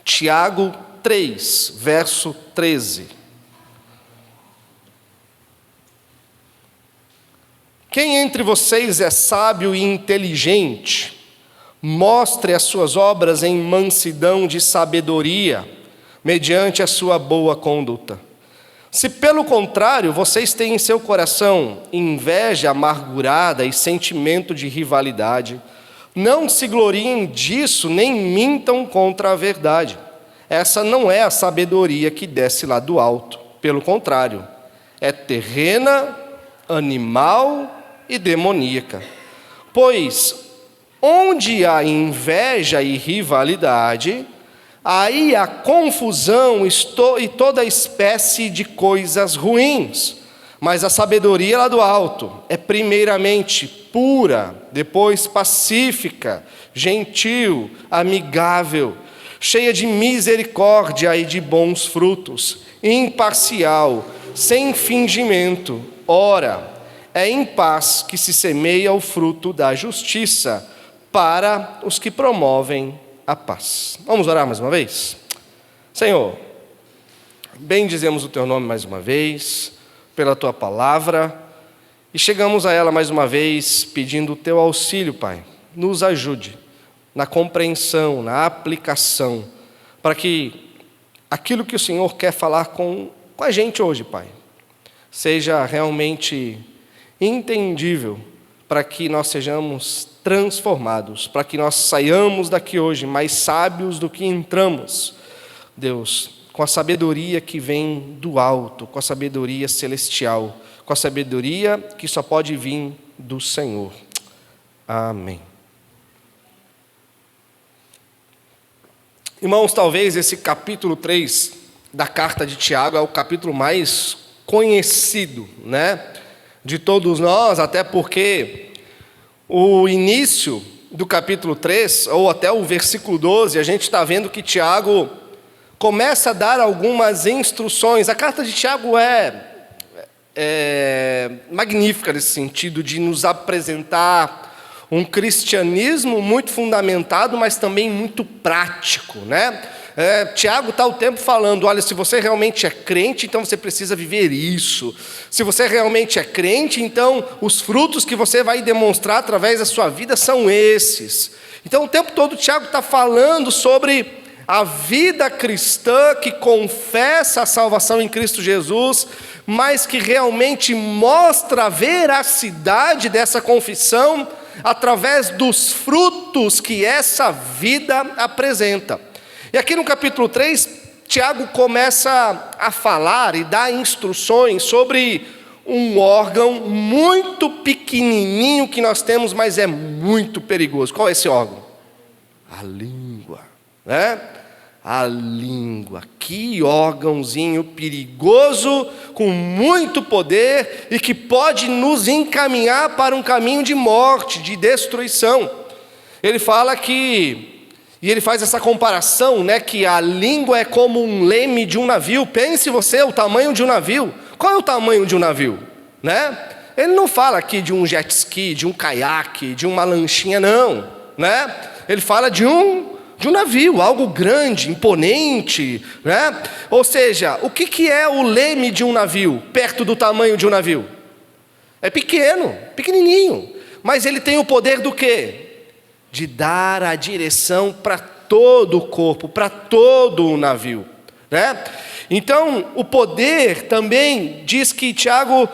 Tiago 3, verso 13. Quem entre vocês é sábio e inteligente, mostre as suas obras em mansidão de sabedoria, mediante a sua boa conduta. Se pelo contrário, vocês têm em seu coração inveja amargurada e sentimento de rivalidade, não se gloriem disso, nem mintam contra a verdade. Essa não é a sabedoria que desce lá do alto. Pelo contrário, é terrena, animal e demoníaca. Pois onde há inveja e rivalidade, aí há confusão e toda espécie de coisas ruins. Mas a sabedoria lá do alto é primeiramente pura, depois pacífica, gentil, amigável, cheia de misericórdia e de bons frutos, imparcial, sem fingimento. Ora, é em paz que se semeia o fruto da justiça para os que promovem a paz. Vamos orar mais uma vez? Senhor, bendizemos o Teu nome mais uma vez, pela Tua palavra, e chegamos a ela mais uma vez pedindo o Teu auxílio, Pai. Nos ajude na compreensão, na aplicação, para que aquilo que o Senhor quer falar com a gente hoje, Pai, seja realmente entendível, para que nós sejamos transformados, para que nós saiamos daqui hoje mais sábios do que entramos, Deus, com a sabedoria que vem do alto, com a sabedoria celestial, com a sabedoria que só pode vir do Senhor. Amém. Irmãos, talvez esse capítulo 3 da carta de Tiago é o capítulo mais conhecido, de todos nós, até porque o início do capítulo 3, ou até o versículo 12, a gente está vendo que Tiago começa a dar algumas instruções. A carta de Tiago é magnífica nesse sentido, de nos apresentar um cristianismo muito fundamentado, mas também muito prático, Tiago está o tempo falando, olha, se você realmente é crente, então você precisa viver isso. Se você realmente é crente, então os frutos que você vai demonstrar através da sua vida são esses. Então o tempo todo Tiago está falando sobre a vida cristã que confessa a salvação em Cristo Jesus, mas que realmente mostra a veracidade dessa confissão através dos frutos que essa vida apresenta. E aqui no capítulo 3, Tiago começa a falar e dar instruções sobre um órgão muito pequenininho que nós temos, mas é muito perigoso. Qual é esse órgão? A língua, A língua. Que órgãozinho perigoso, com muito poder e que pode nos encaminhar para um caminho de morte, de destruição. Ele fala que... E ele faz essa comparação, que a língua é como um leme de um navio. Pense você o tamanho de um navio. Qual é o tamanho de um navio? Ele não fala aqui de um jet ski, de um caiaque, de uma lanchinha, não. Ele fala de um navio, algo grande, imponente. Ou seja, o que é o leme de um navio, perto do tamanho de um navio? É pequeno, pequenininho. Mas ele tem o poder do quê? De dar a direção para todo o corpo, para todo o navio. Então, o poder também diz que Tiago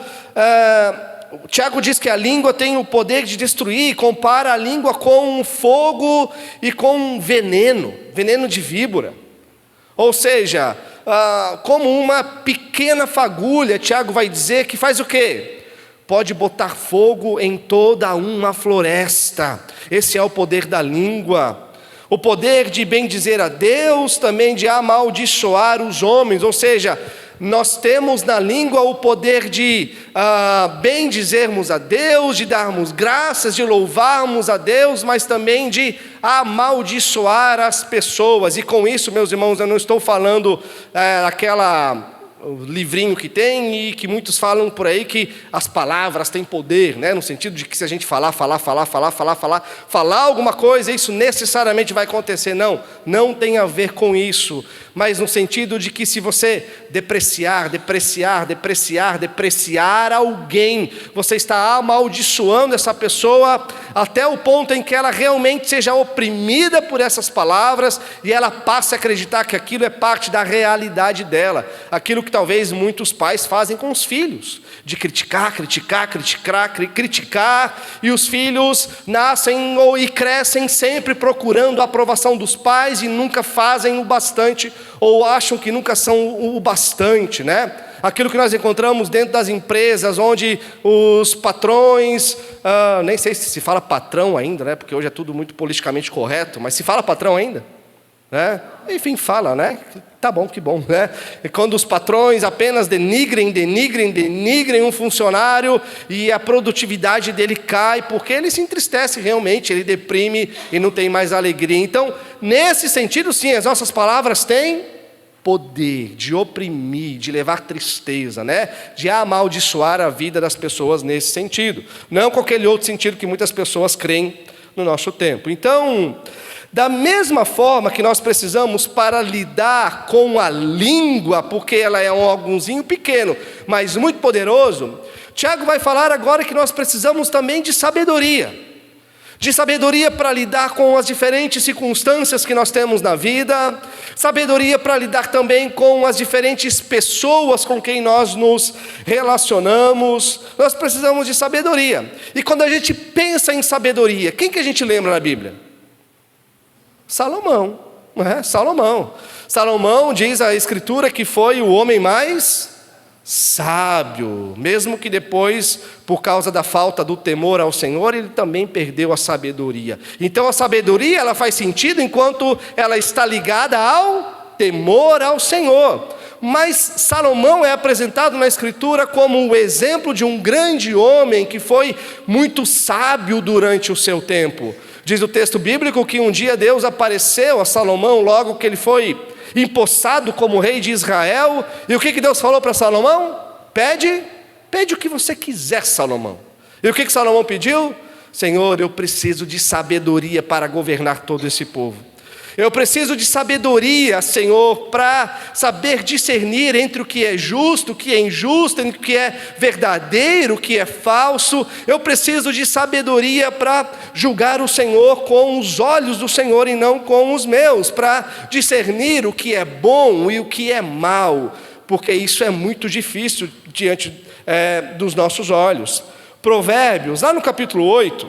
diz que a língua tem o poder de destruir, compara a língua com fogo e com veneno de víbora. Ou seja, como uma pequena fagulha, Tiago vai dizer que faz o quê? Pode botar fogo em toda uma floresta. Esse é o poder da língua. O poder de bendizer a Deus, também de amaldiçoar os homens. Ou seja, nós temos na língua o poder de bendizermos a Deus, de darmos graças, de louvarmos a Deus, mas também de amaldiçoar as pessoas. E com isso, meus irmãos, eu não estou falando o livrinho que tem e que muitos falam por aí que as palavras têm poder, né? No sentido de que se a gente falar alguma coisa, isso necessariamente vai acontecer. Não tem a ver com isso, mas no sentido de que se você depreciar alguém, você está amaldiçoando essa pessoa até o ponto em que ela realmente seja oprimida por essas palavras e ela passe a acreditar que aquilo é parte da realidade dela. Aquilo que talvez muitos pais fazem com os filhos, de criticar, e os filhos nascem e crescem sempre procurando a aprovação dos pais e nunca fazem o bastante, ou acham que nunca são o bastante, né? Aquilo que nós encontramos dentro das empresas, onde os patrões, nem sei se fala patrão ainda, né? Porque hoje é tudo muito politicamente correto, mas se fala patrão ainda? Né? Enfim, fala, né? Tá bom, que bom, né? E quando os patrões apenas denigrem um funcionário e a produtividade dele cai, porque ele se entristece realmente, ele deprime e não tem mais alegria. Então, nesse sentido, sim, as nossas palavras têm poder de oprimir, de levar tristeza, né? De amaldiçoar a vida das pessoas nesse sentido. Não com aquele outro sentido que muitas pessoas creem no nosso tempo. Então, da mesma forma que nós precisamos para lidar com a língua, porque ela é um órgãozinho pequeno, mas muito poderoso, Tiago vai falar agora que nós precisamos também de sabedoria para lidar com as diferentes circunstâncias que nós temos na vida, sabedoria para lidar também com as diferentes pessoas com quem nós nos relacionamos. Nós precisamos de sabedoria. E quando a gente pensa em sabedoria, quem que a gente lembra na Bíblia? Salomão, não é? Salomão diz a Escritura que foi o homem mais sábio, mesmo que depois, por causa da falta do temor ao Senhor, ele também perdeu a sabedoria. Então a sabedoria, ela faz sentido enquanto ela está ligada ao temor ao Senhor. Mas Salomão é apresentado na Escritura como o exemplo de um grande homem que foi muito sábio durante o seu tempo. Diz o texto bíblico que um dia Deus apareceu a Salomão logo que ele foi empossado como rei de Israel. E o que Deus falou para Salomão? Pede o que você quiser, Salomão. E o que Salomão pediu? Senhor, eu preciso de sabedoria para governar todo esse povo. Eu preciso de sabedoria, Senhor, para saber discernir entre o que é justo, o que é injusto, entre o que é verdadeiro, o que é falso. Eu preciso de sabedoria para julgar o Senhor com os olhos do Senhor e não com os meus, para discernir o que é bom e o que é mal, porque isso é muito difícil diante dos nossos olhos. Provérbios, lá no capítulo 8,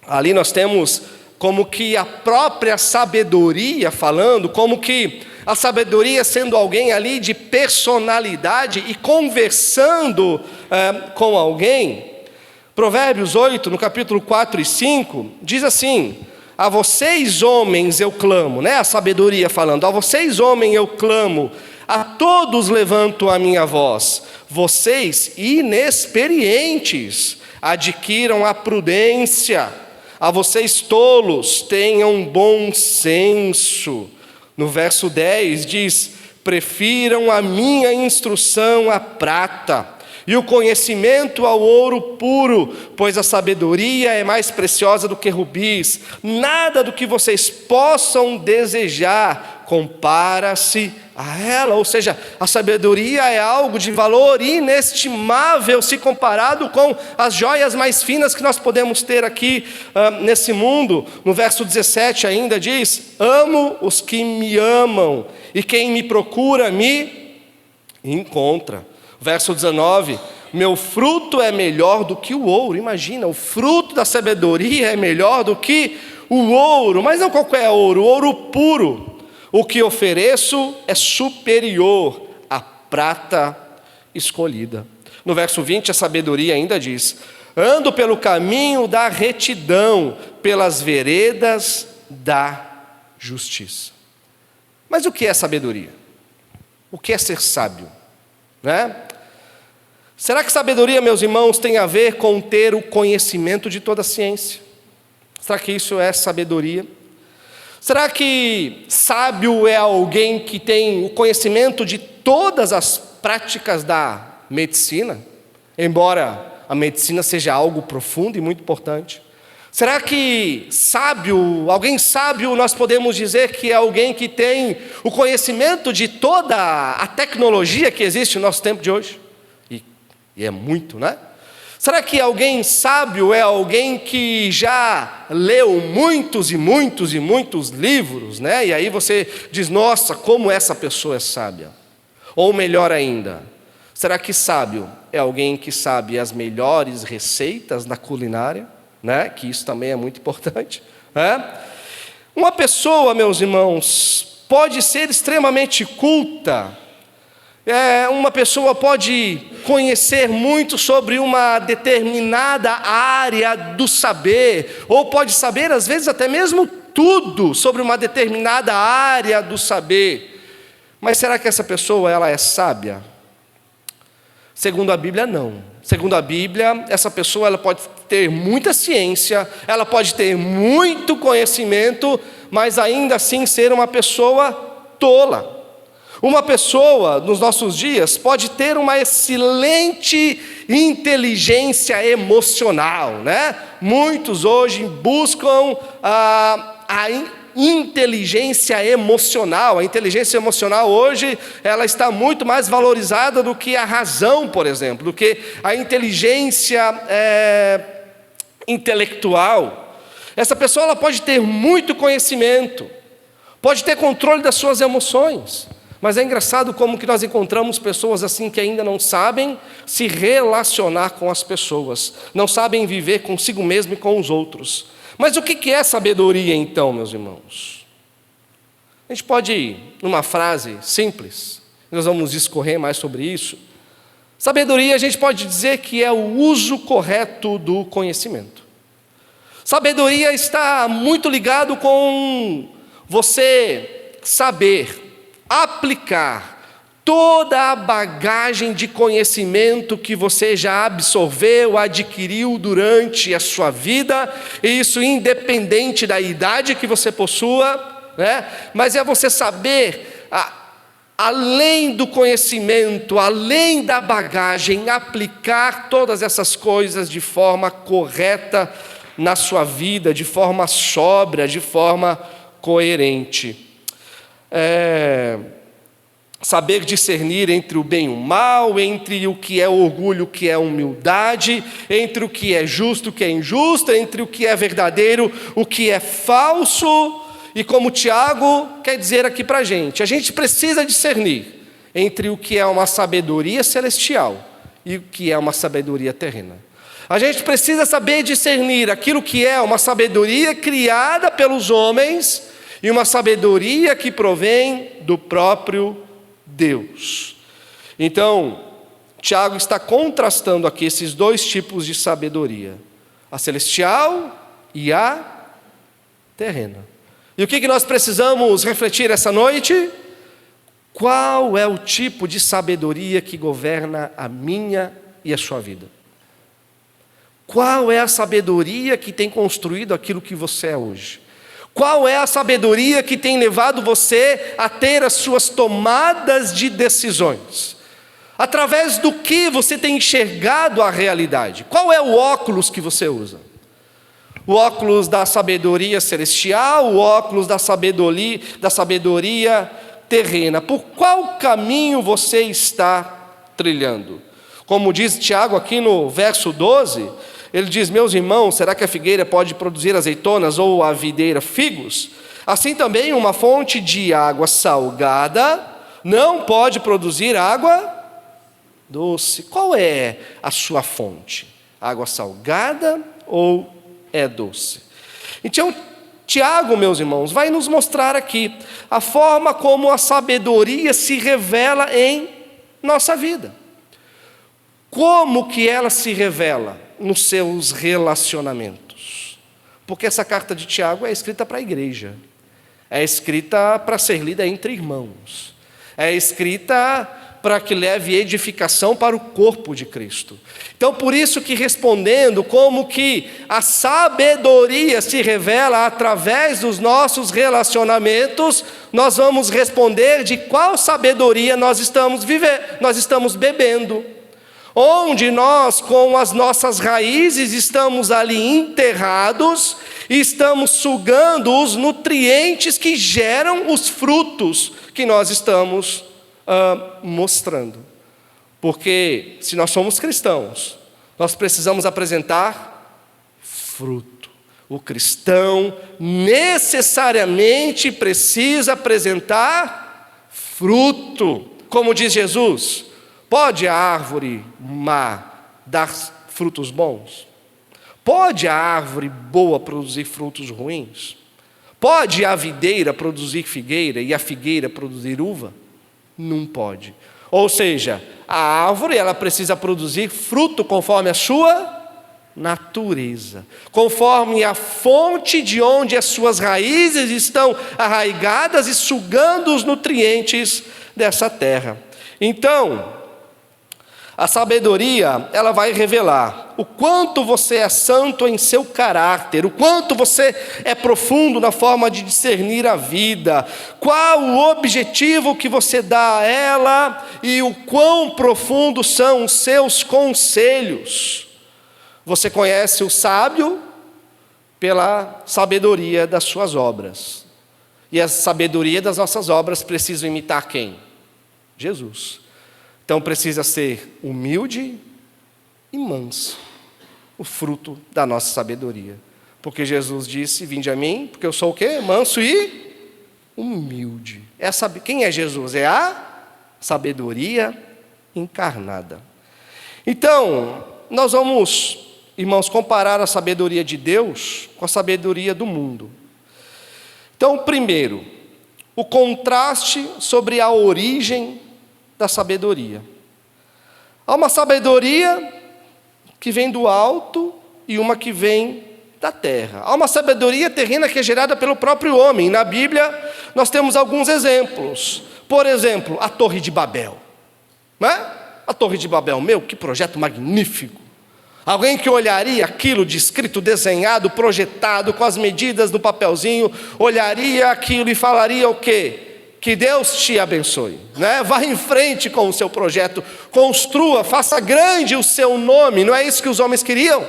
ali nós temos como que a própria sabedoria falando, como que a sabedoria sendo alguém ali de personalidade e conversando com alguém. Provérbios 8, no capítulo 4 e 5, diz assim: a vocês homens eu clamo, né? A sabedoria falando, a vocês homens eu clamo, a todos levanto a minha voz, vocês inexperientes adquiram a prudência, a vocês tolos, tenham bom senso. No verso 10 diz: prefiram a minha instrução à prata, e o conhecimento ao ouro puro, pois a sabedoria é mais preciosa do que rubis. Nada do que vocês possam desejar compara-se a ela. Ou seja, a sabedoria é algo de valor inestimável se comparado com as joias mais finas que nós podemos ter aqui nesse mundo. No verso 17 ainda diz: amo os que me amam, e quem me procura me encontra. Verso 19: meu fruto é melhor do que o ouro. Imagina, o fruto da sabedoria é melhor do que o ouro, mas não qualquer ouro, o ouro puro. O que ofereço é superior à prata escolhida. No verso 20, a sabedoria ainda diz: ando pelo caminho da retidão, pelas veredas da justiça. Mas o que é sabedoria? O que é ser sábio? Né? Será que sabedoria, meus irmãos, tem a ver com ter o conhecimento de toda a ciência? Será que isso é sabedoria? Será que sábio é alguém que tem o conhecimento de todas as práticas da medicina, embora a medicina seja algo profundo e muito importante? Será que sábio, alguém sábio, nós podemos dizer que é alguém que tem o conhecimento de toda a tecnologia que existe no nosso tempo de hoje? E é muito, né? Será que alguém sábio é alguém que já leu muitos e muitos e muitos livros, né? E aí você diz, nossa, como essa pessoa é sábia. Ou melhor ainda, será que sábio é alguém que sabe as melhores receitas da culinária? Né? Que isso também é muito importante. Né? Uma pessoa, meus irmãos, pode ser extremamente culta. Uma pessoa pode conhecer muito sobre uma determinada área do saber, ou pode saber, às vezes, até mesmo tudo sobre uma determinada área do saber. Mas será que essa pessoa ela é sábia? Segundo a Bíblia, não. Segundo a Bíblia, essa pessoa ela pode ter muita ciência, ela pode ter muito conhecimento, mas ainda assim ser uma pessoa tola. Uma pessoa, nos nossos dias, pode ter uma excelente inteligência emocional, né? Muitos hoje buscam a inteligência emocional. A inteligência emocional hoje, ela está muito mais valorizada do que a razão, por exemplo, do que a inteligência intelectual. Essa pessoa ela pode ter muito conhecimento, pode ter controle das suas emoções, mas é engraçado como que nós encontramos pessoas assim que ainda não sabem se relacionar com as pessoas, não sabem viver consigo mesmo e com os outros. Mas o que é sabedoria então, meus irmãos? A gente pode ir numa frase simples, nós vamos discorrer mais sobre isso. Sabedoria a gente pode dizer que é o uso correto do conhecimento. Sabedoria está muito ligado com você saber aplicar toda a bagagem de conhecimento que você já absorveu, adquiriu durante a sua vida, e isso independente da idade que você possua, né? Mas é você saber, além do conhecimento, além da bagagem, aplicar todas essas coisas de forma correta na sua vida, de forma sóbria, de forma coerente. Saber discernir entre o bem e o mal, entre o que é orgulho, o que é humildade, entre o que é justo, o que é injusto, entre o que é verdadeiro, o que é falso. E como Tiago quer dizer aqui para a gente precisa discernir entre o que é uma sabedoria celestial e o que é uma sabedoria terrena. A gente precisa saber discernir aquilo que é uma sabedoria criada pelos homens e uma sabedoria que provém do próprio Deus. Então, Tiago está contrastando aqui esses dois tipos de sabedoria, a celestial e a terrena. E o que nós precisamos refletir essa noite? Qual é o tipo de sabedoria que governa a minha e a sua vida? Qual é a sabedoria que tem construído aquilo que você é hoje? Qual é a sabedoria que tem levado você a ter as suas tomadas de decisões? Através do que você tem enxergado a realidade? Qual é o óculos que você usa? O óculos da sabedoria celestial, o óculos da sabedoria terrena. Por qual caminho você está trilhando? Como diz Tiago aqui no verso 12, ele diz, meus irmãos, será que a figueira pode produzir azeitonas ou a videira figos? Assim também uma fonte de água salgada não pode produzir água doce. Qual é a sua fonte? Água salgada ou é doce? Então, Tiago, meus irmãos, vai nos mostrar aqui a forma como a sabedoria se revela em nossa vida. Como que ela se revela? Nos seus relacionamentos. Porque essa carta de Tiago é escrita para a igreja. É escrita para ser lida entre irmãos. É escrita para que leve edificação para o corpo de Cristo. Então, por isso que respondendo como que a sabedoria se revela através dos nossos relacionamentos, nós vamos responder de qual sabedoria nós estamos bebendo. Onde nós, com as nossas raízes, estamos ali enterrados e estamos sugando os nutrientes que geram os frutos que nós estamos mostrando. Porque se nós somos cristãos, nós precisamos apresentar fruto. O cristão necessariamente precisa apresentar fruto. Como diz Jesus, pode a árvore má dar frutos bons? Pode a árvore boa produzir frutos ruins? Pode a videira produzir figueira e a figueira produzir uva? Não pode. Ou seja, a árvore ela precisa produzir fruto conforme a sua natureza, conforme a fonte de onde as suas raízes estão arraigadas e sugando os nutrientes dessa terra. Então, a sabedoria, ela vai revelar o quanto você é santo em seu caráter, o quanto você é profundo na forma de discernir a vida, qual o objetivo que você dá a ela e o quão profundos são os seus conselhos. Você conhece o sábio pela sabedoria das suas obras. E a sabedoria das nossas obras precisa imitar quem? Jesus. Então precisa ser humilde e manso, o fruto da nossa sabedoria. Porque Jesus disse, vinde a mim, porque eu sou o quê? Manso e humilde. Quem é Jesus? É a sabedoria encarnada. Então, nós vamos, irmãos, comparar a sabedoria de Deus com a sabedoria do mundo. Então, primeiro, o contraste sobre a origem da sabedoria. Há uma sabedoria que vem do alto e uma que vem da terra. Há uma sabedoria terrena que é gerada pelo próprio homem. Na Bíblia nós temos alguns exemplos. Por exemplo, a Torre de Babel. Não é? A Torre de Babel, que projeto magnífico. Alguém que olharia aquilo descrito, desenhado, projetado, com as medidas do papelzinho, olharia aquilo e falaria o quê? Que Deus te abençoe, né? Vá em frente com o seu projeto, construa, faça grande o seu nome. Não é isso que os homens queriam?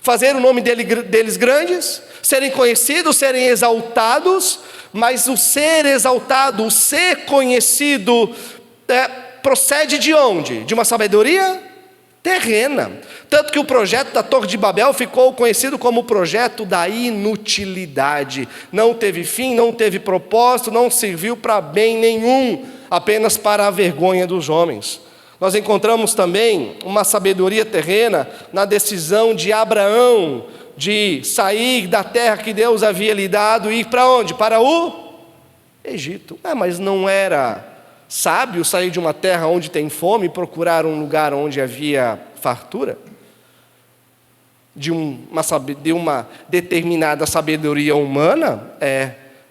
Fazer o nome deles grandes, serem conhecidos, serem exaltados. Mas o ser exaltado, o ser conhecido, procede de onde? De uma sabedoria terrena. Tanto que o projeto da Torre de Babel ficou conhecido como o projeto da inutilidade. Não teve fim, não teve propósito, não serviu para bem nenhum, apenas para a vergonha dos homens. Nós encontramos também uma sabedoria terrena na decisão de Abraão de sair da terra que Deus havia lhe dado e ir para onde? Para o Egito. Mas não era sábio sair de uma terra onde tem fome e procurar um lugar onde havia fartura? De uma determinada sabedoria humana?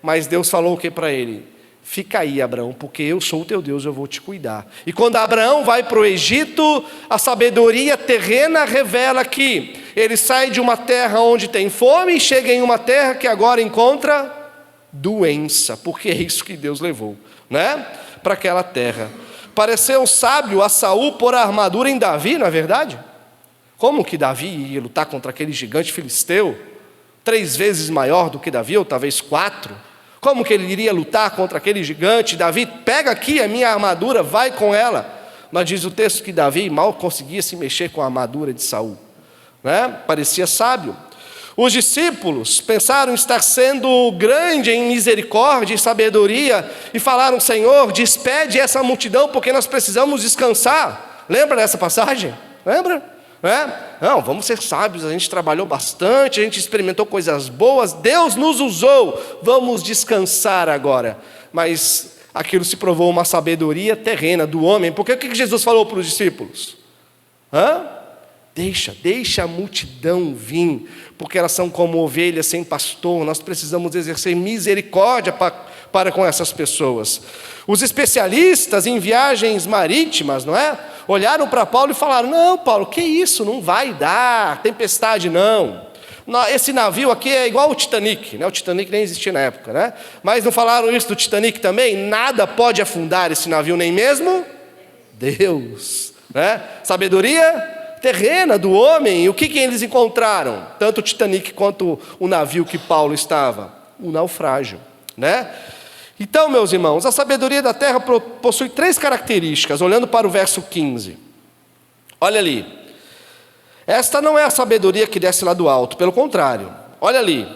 Mas Deus falou o que para ele? Fica aí, Abraão, porque eu sou o teu Deus, eu vou te cuidar. E quando Abraão vai para o Egito, a sabedoria terrena revela que ele sai de uma terra onde tem fome e chega em uma terra que agora encontra doença, porque é isso que Deus levou, né? Para aquela terra. Pareceu sábio a Saul pôr a armadura em Davi, não é verdade? Como que Davi ia lutar contra aquele gigante filisteu, 3 vezes maior do que Davi, ou talvez 4? Como que ele iria lutar contra aquele gigante? Davi, pega aqui a minha armadura, vai com ela. Mas diz o texto que Davi mal conseguia se mexer com a armadura de Saul, né? Parecia sábio. Os discípulos pensaram estar sendo grande em misericórdia e sabedoria e falaram, Senhor, despede essa multidão porque nós precisamos descansar. Lembra dessa passagem? Lembra? Não, vamos ser sábios, a gente trabalhou bastante, a gente experimentou coisas boas, Deus nos usou, vamos descansar agora. Mas aquilo se provou uma sabedoria terrena do homem, porque o que Jesus falou para os discípulos? Deixa a multidão vir, porque elas são como ovelhas sem pastor, nós precisamos exercer misericórdia para com essas pessoas. Os especialistas em viagens marítimas, não é? Olharam para Paulo e falaram: não, Paulo, que isso, não vai dar, tempestade não. Esse navio aqui é igual o Titanic, né? O Titanic nem existia na época, né? Mas não falaram isso do Titanic também? Nada pode afundar esse navio, nem mesmo Deus, né? Sabedoria terrena do homem. E o que eles encontraram? Tanto o Titanic quanto o navio que Paulo estava, o naufrágio, né? Então, meus irmãos, a sabedoria da terra possui 3 características, olhando para o verso 15. Olha ali. Esta não é a sabedoria que desce lá do alto, pelo contrário. Olha ali.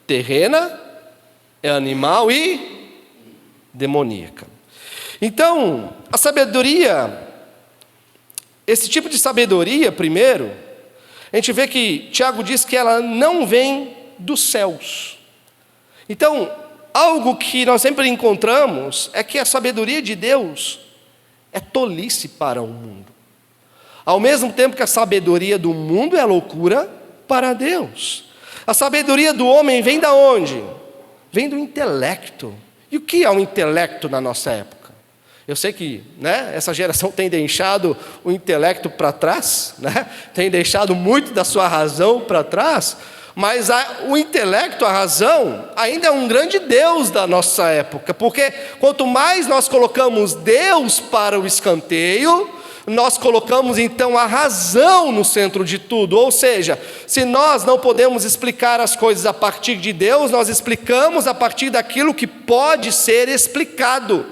Terrena, é animal e demoníaca. Então, a sabedoria, esse tipo de sabedoria, primeiro, a gente vê que Tiago diz que ela não vem dos céus. Então, algo que nós sempre encontramos é que a sabedoria de Deus é tolice para o mundo. Ao mesmo tempo que a sabedoria do mundo é loucura para Deus. A sabedoria do homem vem da onde? Vem do intelecto. E o que é o intelecto na nossa época? Eu sei que, né, essa geração tem deixado o intelecto para trás, né? Tem deixado muito da sua razão para trás, mas o intelecto, a razão, ainda é um grande Deus da nossa época, porque quanto mais nós colocamos Deus para o escanteio, nós colocamos então a razão no centro de tudo. Ou seja, se nós não podemos explicar as coisas a partir de Deus, nós explicamos a partir daquilo que pode ser explicado.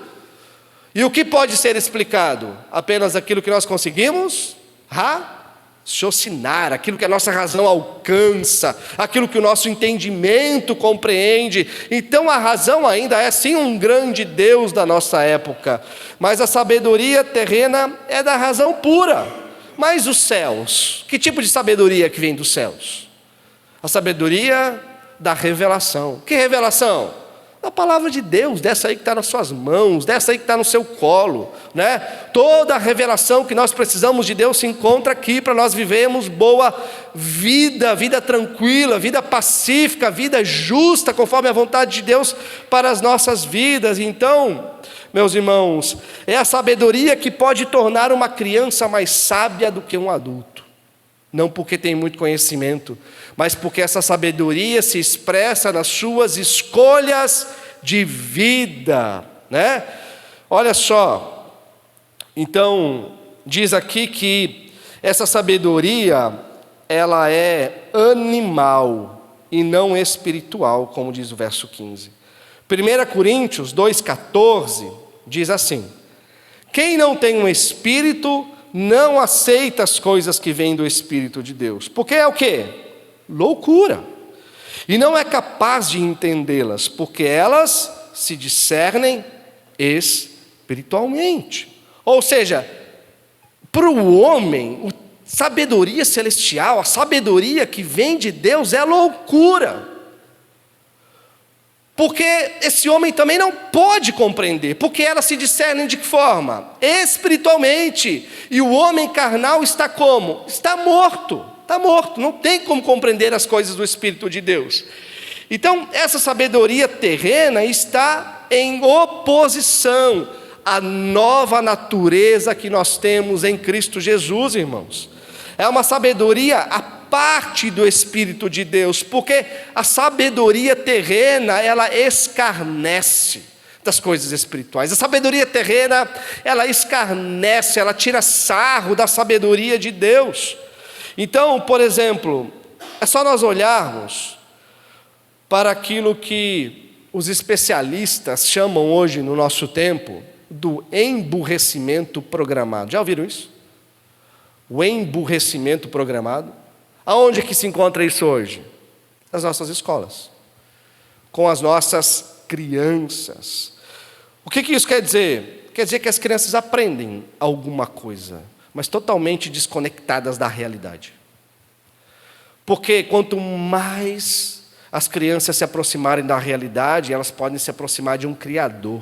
E o que pode ser explicado? Apenas aquilo que nós conseguimos raciocinar, aquilo que a nossa razão alcança, aquilo que o nosso entendimento compreende. Então a razão ainda é sim um grande Deus da nossa época, mas a sabedoria terrena é da razão pura. Mas os céus, que tipo de sabedoria que vem dos céus? A sabedoria da revelação. Que revelação? A palavra de Deus, dessa aí que está nas suas mãos, dessa aí que está no seu colo, né? Toda a revelação que nós precisamos de Deus se encontra aqui para nós vivermos boa vida, vida tranquila, vida pacífica, vida justa, conforme a vontade de Deus para as nossas vidas. Então, meus irmãos, é a sabedoria que pode tornar uma criança mais sábia do que um adulto. Não porque tem muito conhecimento, mas porque essa sabedoria se expressa nas suas escolhas de vida, né? Olha só, então, diz aqui que essa sabedoria, ela é animal e não espiritual, como diz o verso 15. 1 Coríntios 2,14 diz assim: quem não tem um espírito não aceita as coisas que vêm do Espírito de Deus, porque é o quê? Loucura, e não é capaz de entendê-las, porque elas se discernem espiritualmente. Ou seja, para o homem, a sabedoria celestial, a sabedoria que vem de Deus é loucura, porque esse homem também não pode compreender, porque elas se discernem de que forma? Espiritualmente. E o homem carnal está como? Está morto, não tem como compreender as coisas do Espírito de Deus. Então, essa sabedoria terrena está em oposição à nova natureza que nós temos em Cristo Jesus, irmãos. É uma sabedoria à parte do Espírito de Deus, porque a sabedoria terrena, ela escarnece das coisas espirituais. A sabedoria terrena, ela escarnece, ela tira sarro da sabedoria de Deus. Então, por exemplo, é só nós olharmos para aquilo que os especialistas chamam hoje no nosso tempo do emburrecimento programado. Já ouviram isso? O emburrecimento programado. Aonde é que se encontra isso hoje? Nas nossas escolas, com as nossas crianças. O que isso quer dizer? Quer dizer que as crianças aprendem alguma coisa, mas totalmente desconectadas da realidade. Porque quanto mais as crianças se aproximarem da realidade, elas podem se aproximar de um Criador.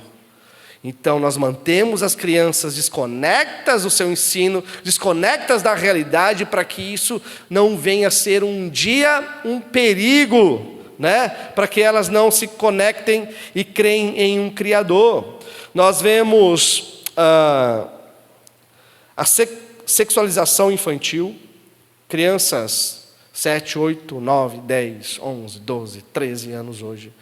Então, nós mantemos as crianças desconectas do seu ensino, desconectas da realidade, para que isso não venha a ser um dia um perigo né? Para que elas não se conectem e creem em um Criador. Nós vemos a sexualização infantil, crianças 7, 8, 9, 10, 11, 12, 13 anos hoje,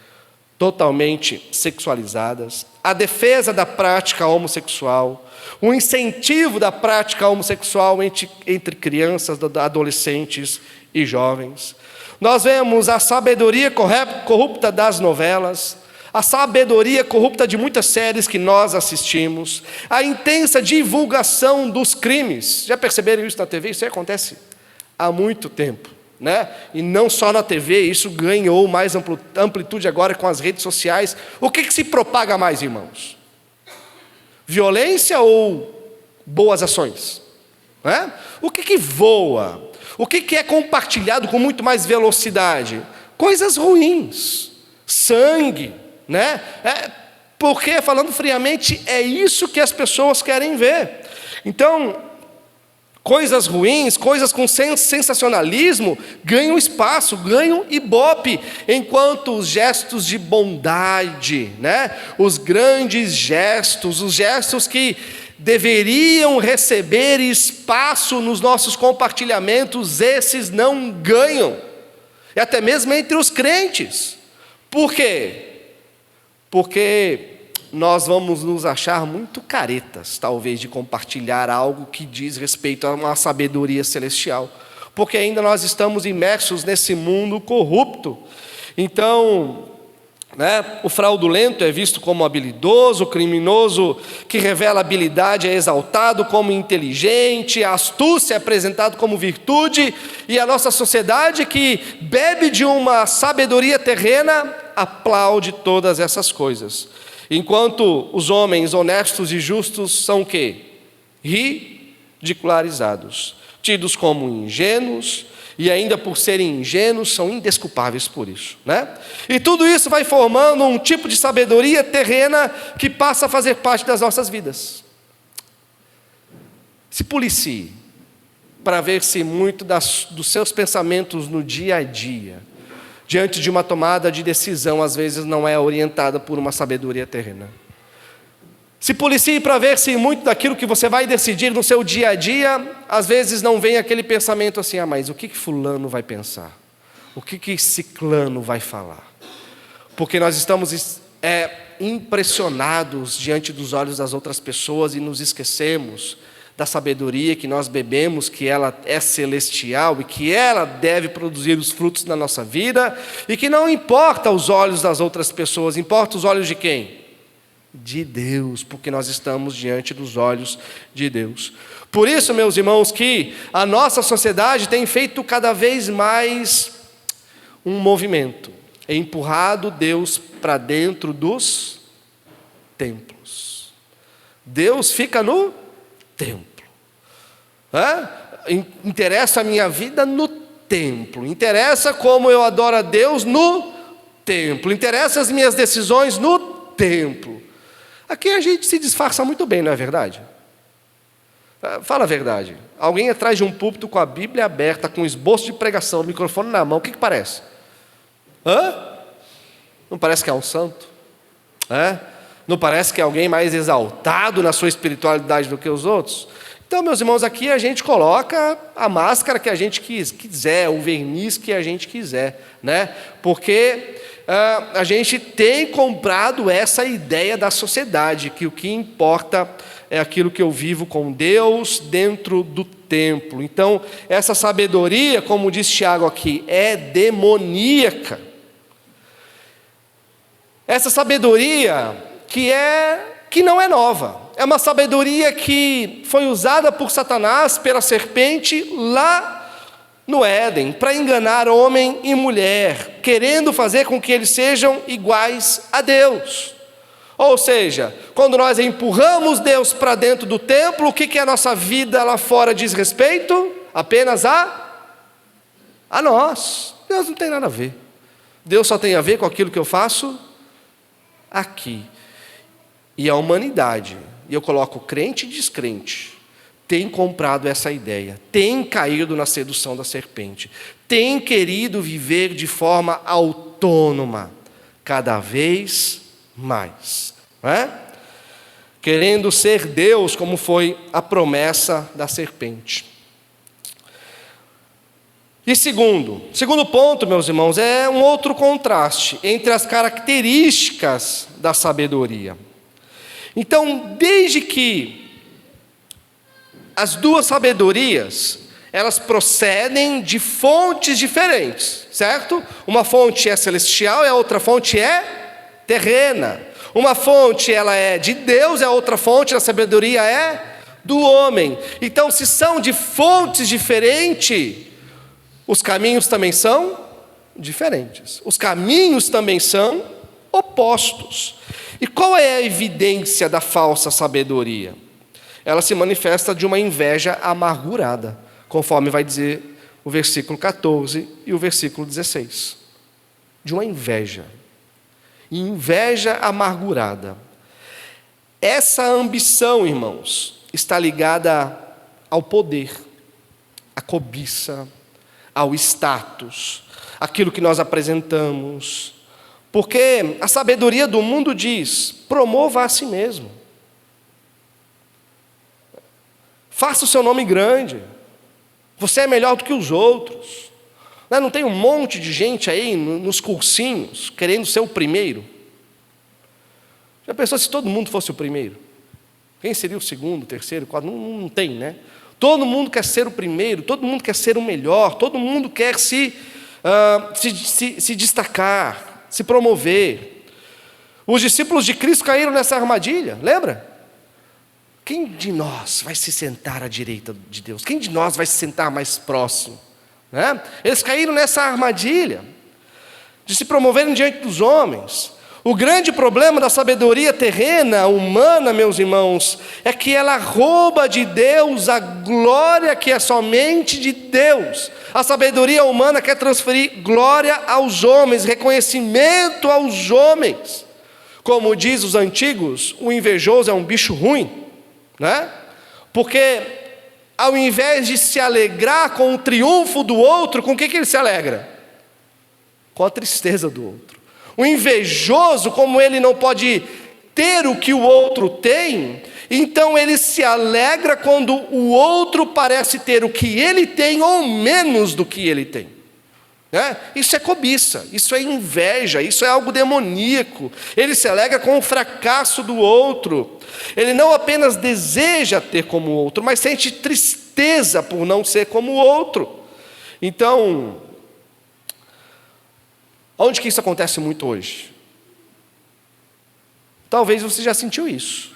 totalmente sexualizadas, a defesa da prática homossexual, o incentivo da prática homossexual entre crianças, adolescentes e jovens. Nós vemos a sabedoria corrupta das novelas, a sabedoria corrupta de muitas séries que nós assistimos, a intensa divulgação dos crimes. Já perceberam isso na TV? Isso acontece há muito tempo, né? E não só na TV, isso ganhou mais amplitude agora com as redes sociais. O que se propaga mais, irmãos? Violência ou boas ações? Né? O que voa? O que é compartilhado com muito mais velocidade? Coisas ruins, sangue, né? Porque, falando friamente, é isso que as pessoas querem ver. Então, coisas ruins, coisas com sensacionalismo, ganham espaço, ganham ibope, enquanto os gestos de bondade, né? Os grandes gestos, os gestos que deveriam receber espaço nos nossos compartilhamentos, esses não ganham, e até mesmo entre os crentes. Por quê? Porque nós vamos nos achar muito caretas, talvez, de compartilhar algo que diz respeito a uma sabedoria celestial, porque ainda nós estamos imersos nesse mundo corrupto. Então, né, o fraudulento é visto como habilidoso, o criminoso que revela habilidade é exaltado como inteligente, a astúcia é apresentado como virtude, e a nossa sociedade, que bebe de uma sabedoria terrena, aplaude todas essas coisas. Enquanto os homens honestos e justos são o quê? Ridicularizados, tidos como ingênuos, e ainda por serem ingênuos, são indesculpáveis por isso, né? E tudo isso vai formando um tipo de sabedoria terrena que passa a fazer parte das nossas vidas. Se policie para ver se muito dos seus pensamentos no dia a dia, diante de uma tomada de decisão, às vezes não é orientada por uma sabedoria terrena. Se policie para ver se muito daquilo que você vai decidir no seu dia a dia, às vezes não vem aquele pensamento assim: mas o que fulano vai pensar? O que ciclano vai falar? Porque nós estamos impressionados diante dos olhos das outras pessoas e nos esquecemos da sabedoria que nós bebemos, que ela é celestial e que ela deve produzir os frutos na nossa vida, e que não importa os olhos das outras pessoas, importa os olhos de quem? De Deus, porque nós estamos diante dos olhos de Deus. Por isso, meus irmãos, que a nossa sociedade tem feito cada vez mais um movimento, é empurrado Deus para dentro dos templos. Deus fica no templo. Interessa a minha vida no templo, interessa como eu adoro a Deus no templo, interessa as minhas decisões no templo. Aqui a gente se disfarça muito bem, não é verdade? Fala a verdade. Alguém atrás de um púlpito com a Bíblia aberta, com esboço de pregação, o microfone na mão, o que parece? Não parece que é um santo? Não parece que é alguém mais exaltado na sua espiritualidade do que os outros? Então, meus irmãos, aqui a gente coloca a máscara que a gente quiser, o verniz que a gente quiser, né? Porque a gente tem comprado essa ideia da sociedade, que o que importa é aquilo que eu vivo com Deus dentro do templo. Então, essa sabedoria, como diz Tiago aqui, é demoníaca. Essa sabedoria que não é nova. É uma sabedoria que foi usada por Satanás, pela serpente, lá no Éden, para enganar homem e mulher, querendo fazer com que eles sejam iguais a Deus. Ou seja, quando nós empurramos Deus para dentro do templo, o que a nossa vida lá fora diz respeito? Apenas a nós. Deus não tem nada a ver. Deus só tem a ver com aquilo que eu faço aqui. E a humanidade, e eu coloco crente e descrente, tem comprado essa ideia, tem caído na sedução da serpente, tem querido viver de forma autônoma, autônoma, cada vez mais, não é? Querendo ser Deus, como foi a promessa da serpente. E segundo ponto, meus irmãos, é um outro contraste entre as características da sabedoria. Então, desde que as duas sabedorias, elas procedem de fontes diferentes, certo? Uma fonte é celestial e a outra fonte é terrena. Uma fonte ela é de Deus e a outra fonte da sabedoria é do homem. Então, se são de fontes diferentes, os caminhos também são diferentes. Os caminhos também são opostos. E qual é a evidência da falsa sabedoria? Ela se manifesta de uma inveja amargurada, conforme vai dizer o versículo 14 e o versículo 16. De uma inveja amargurada. Essa ambição, irmãos, está ligada ao poder, à cobiça, ao status, aquilo que nós apresentamos. Porque a sabedoria do mundo diz: promova a si mesmo. Faça o seu nome grande. Você é melhor do que os outros. Não tem um monte de gente aí nos cursinhos querendo ser o primeiro? Já pensou se todo mundo fosse o primeiro? Quem seria o segundo, terceiro, quarto? Não tem, né? Todo mundo quer ser o primeiro, todo mundo quer ser o melhor, todo mundo quer se destacar, se promover. Os discípulos de Cristo caíram nessa armadilha, lembra? Quem de nós vai se sentar à direita de Deus? Quem de nós vai se sentar mais próximo? Né? Eles caíram nessa armadilha de se promoverem diante dos homens. O grande problema da sabedoria terrena, humana, meus irmãos, é que ela rouba de Deus a glória que é somente de Deus. A sabedoria humana quer transferir glória aos homens, reconhecimento aos homens. Como diz os antigos, o invejoso é um bicho ruim, né? Porque ao invés de se alegrar com o triunfo do outro, com o que ele se alegra? Com a tristeza do outro. O invejoso, como ele não pode ter o que o outro tem, então ele se alegra quando o outro parece ter o que ele tem ou menos do que ele tem. Isso é cobiça, isso é inveja, isso é algo demoníaco. Ele se alegra com o fracasso do outro. Ele não apenas deseja ter como o outro, mas sente tristeza por não ser como o outro. Então, onde que isso acontece muito hoje? Talvez você já sentiu isso,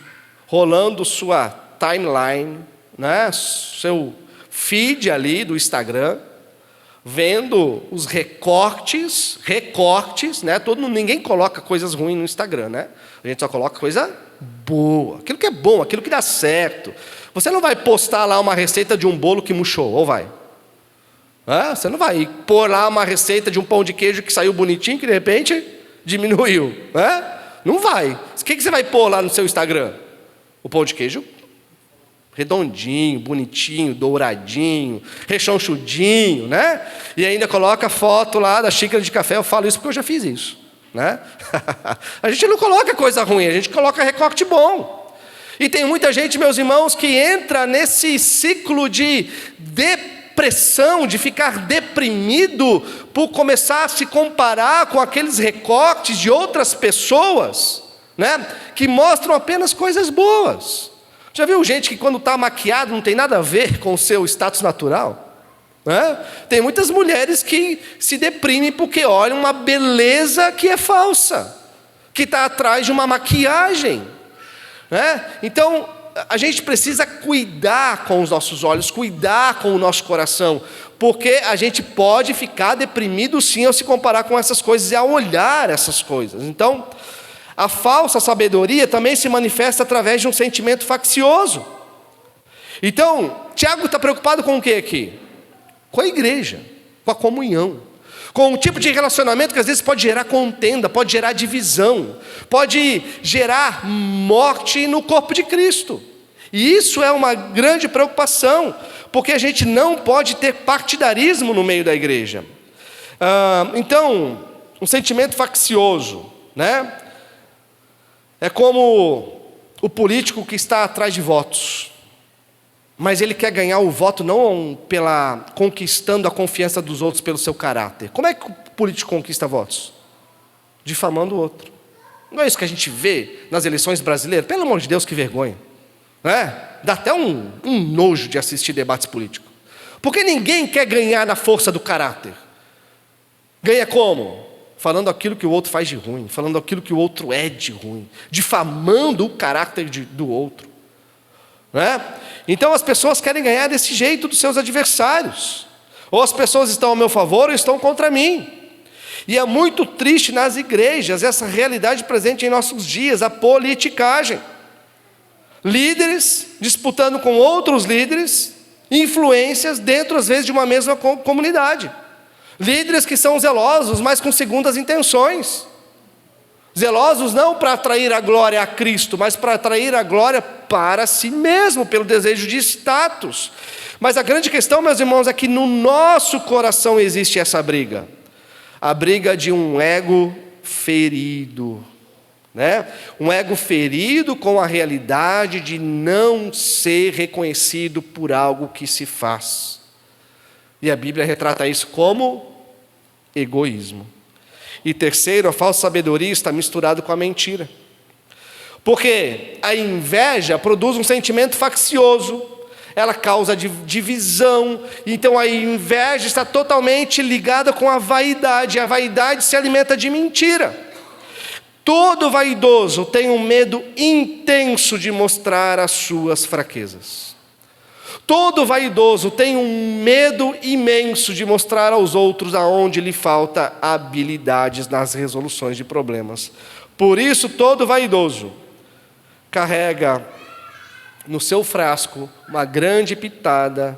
rolando sua timeline, né? Seu feed ali do Instagram, vendo os recortes, né? Ninguém coloca coisas ruins no Instagram, né? A gente só coloca coisa boa, aquilo que é bom, aquilo que dá certo. Você não vai postar lá uma receita de um bolo que murchou, ou vai? Você não vai pôr lá uma receita de um pão de queijo que saiu bonitinho, que de repente diminuiu. Não vai. O que você vai pôr lá no seu Instagram? O pão de queijo redondinho, bonitinho, douradinho, rechonchudinho, né? E ainda coloca foto lá da xícara de café. Eu falo isso porque eu já fiz isso, né? A gente não coloca coisa ruim, a gente coloca recorte bom. E tem muita gente, meus irmãos, que entra nesse ciclo de depressão, de ficar deprimido por começar a se comparar com aqueles recortes de outras pessoas, né, que mostram apenas coisas boas. Já viu gente que quando está maquiado não tem nada a ver com o seu status natural? Tem muitas mulheres que se deprimem porque olham uma beleza que é falsa, que está atrás de uma maquiagem. Então, a gente precisa cuidar com os nossos olhos, cuidar com o nosso coração, porque a gente pode ficar deprimido sim ao se comparar com essas coisas e ao olhar essas coisas. Então, a falsa sabedoria também se manifesta através de um sentimento faccioso. Então, Tiago está preocupado com o que aqui? Com a igreja, com a comunhão, com um tipo de relacionamento que às vezes pode gerar contenda, pode gerar divisão, pode gerar morte no corpo de Cristo. E isso é uma grande preocupação, porque a gente não pode ter partidarismo no meio da igreja. Então, um sentimento faccioso, né? É como o político que está atrás de votos, mas ele quer ganhar o voto não conquistando a confiança dos outros pelo seu caráter. Como é que o político conquista votos? Difamando o outro. Não é isso que a gente vê nas eleições brasileiras? Pelo amor de Deus, que vergonha. Dá até um nojo de assistir debates políticos. Porque ninguém quer ganhar na força do caráter. Ganha como? Falando aquilo que o outro faz de ruim, falando aquilo que o outro é de ruim, difamando o caráter do outro. Então as pessoas querem ganhar desse jeito dos seus adversários. Ou as pessoas estão ao meu favor ou estão contra mim. E é muito triste nas igrejas essa realidade presente em nossos dias, a politicagem. Líderes disputando com outros líderes, influências dentro às vezes de uma mesma comunidade. Líderes que são zelosos, mas com segundas intenções. Zelosos não para atrair a glória a Cristo, mas para atrair a glória para si mesmo, pelo desejo de status. Mas a grande questão, meus irmãos, é que no nosso coração existe essa briga. A briga de um ego ferido. Um ego ferido com a realidade de não ser reconhecido por algo que se faz. E a Bíblia retrata isso como egoísmo. E terceiro, a falsa sabedoria está misturada com a mentira. Porque a inveja produz um sentimento faccioso, ela causa divisão, então a inveja está totalmente ligada com a vaidade se alimenta de mentira. Todo vaidoso tem um medo intenso de mostrar as suas fraquezas. Todo vaidoso tem um medo imenso de mostrar aos outros aonde lhe falta habilidades nas resoluções de problemas. Por isso, todo vaidoso carrega no seu frasco uma grande pitada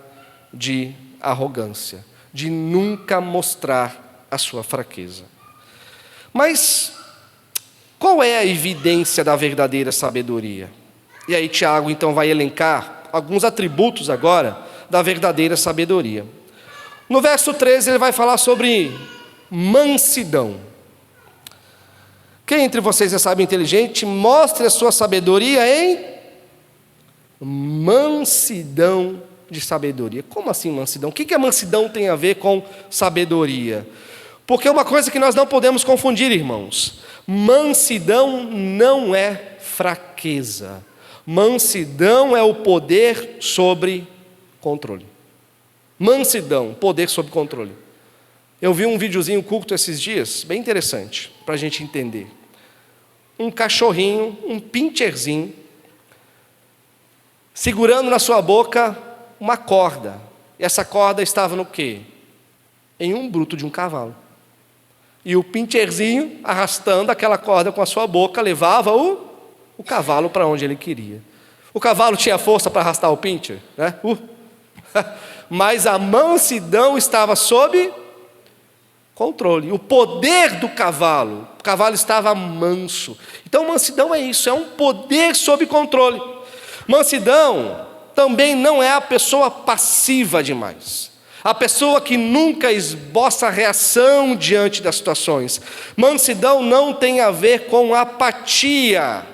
de arrogância, de nunca mostrar a sua fraqueza. Mas qual é a evidência da verdadeira sabedoria? E aí Tiago então vai elencar alguns atributos agora da verdadeira sabedoria. No verso 13 ele vai falar sobre mansidão. Quem entre vocês é sábio e inteligente, mostre a sua sabedoria em mansidão de sabedoria. Como assim mansidão? O que a mansidão tem a ver com sabedoria? Porque é uma coisa que nós não podemos confundir, irmãos. Mansidão não é fraqueza. Mansidão é o poder sobre controle. Mansidão, poder sobre controle. Eu vi um videozinho culto esses dias, bem interessante, para a gente entender. Um cachorrinho, um pincherzinho, segurando na sua boca uma corda. E essa corda estava no quê? Em um bruto de um cavalo. E o pincherzinho, arrastando aquela corda com a sua boca, levava o cavalo para onde ele queria. O cavalo tinha força para arrastar o pincher, mas a mansidão estava sob controle. O poder do cavalo, o cavalo estava manso. Então mansidão é isso, é um poder sob controle. Mansidão também não é a pessoa passiva demais, a pessoa que nunca esboça reação diante das situações. Mansidão não tem a ver com apatia,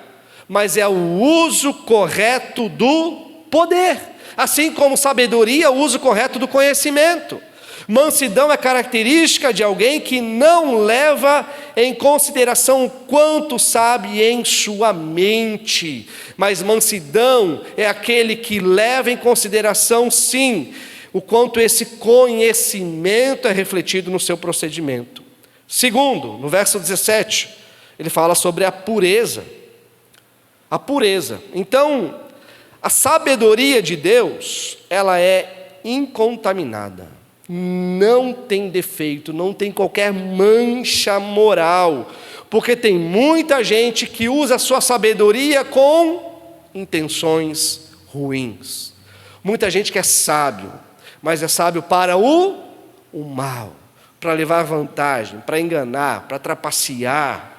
mas é o uso correto do poder, assim como sabedoria, o uso correto do conhecimento. Mansidão é característica de alguém que não leva em consideração o quanto sabe em sua mente, mas mansidão é aquele que leva em consideração, sim, o quanto esse conhecimento é refletido no seu procedimento. Segundo, no verso 17, ele fala sobre a pureza. A pureza. Então, a sabedoria de Deus, ela é incontaminada. Não tem defeito, não tem qualquer mancha moral. Porque tem muita gente que usa a sua sabedoria com intenções ruins. Muita gente que é sábio, mas é sábio para o mal, para levar vantagem, para enganar, para trapacear,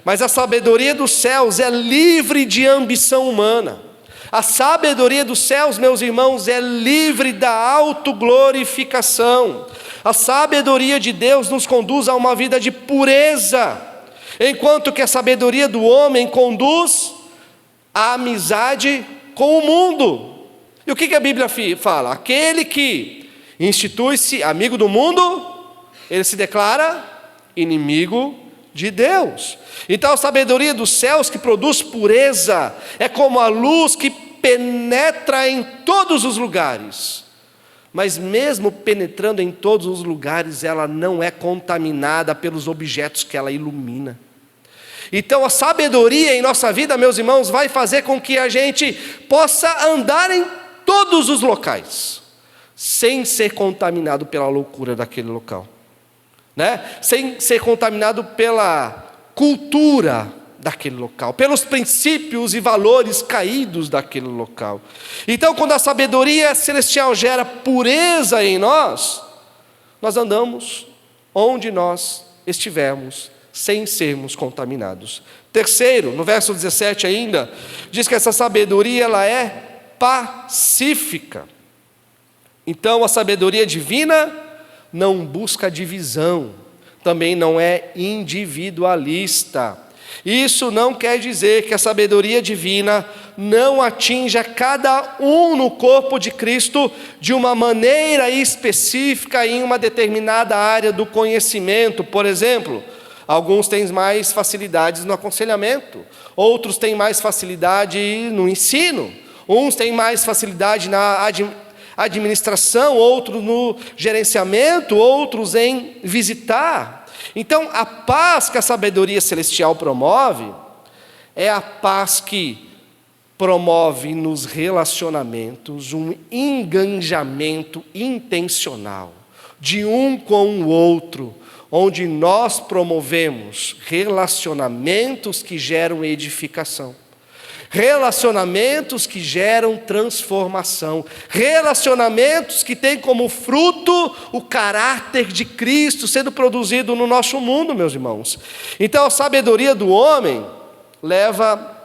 Mas a sabedoria dos céus é livre de ambição humana. A sabedoria dos céus, meus irmãos, é livre da autoglorificação. A sabedoria de Deus nos conduz a uma vida de pureza, enquanto que a sabedoria do homem conduz à amizade com o mundo. E o que a Bíblia fala? Aquele que institui-se amigo do mundo, ele se declara inimigo de Deus. Então a sabedoria dos céus que produz pureza é como a luz que penetra em todos os lugares. Mas mesmo penetrando em todos os lugares, ela não é contaminada pelos objetos que ela ilumina. Então a sabedoria em nossa vida, meus irmãos, vai fazer com que a gente possa andar em todos os locais, sem ser contaminado pela loucura daquele local, né? Sem ser contaminado pela cultura daquele local, pelos princípios e valores caídos daquele local. Então, quando a sabedoria celestial gera pureza em nós, nós andamos onde nós estivermos, sem sermos contaminados. Terceiro, no verso 17 ainda, diz que essa sabedoria ela é pacífica. Então, a sabedoria divina não busca divisão, também não é individualista. Isso não quer dizer que a sabedoria divina não atinja cada um no corpo de Cristo de uma maneira específica em uma determinada área do conhecimento. Por exemplo, alguns têm mais facilidades no aconselhamento, outros têm mais facilidade no ensino, uns têm mais facilidade na administração, outros no gerenciamento, outros em visitar. Então, a paz que a sabedoria celestial promove é a paz que promove nos relacionamentos um engajamento intencional de um com o outro, onde nós promovemos relacionamentos que geram edificação, relacionamentos que geram transformação, relacionamentos que têm como fruto o caráter de Cristo sendo produzido no nosso mundo, meus irmãos. Então a sabedoria do homem leva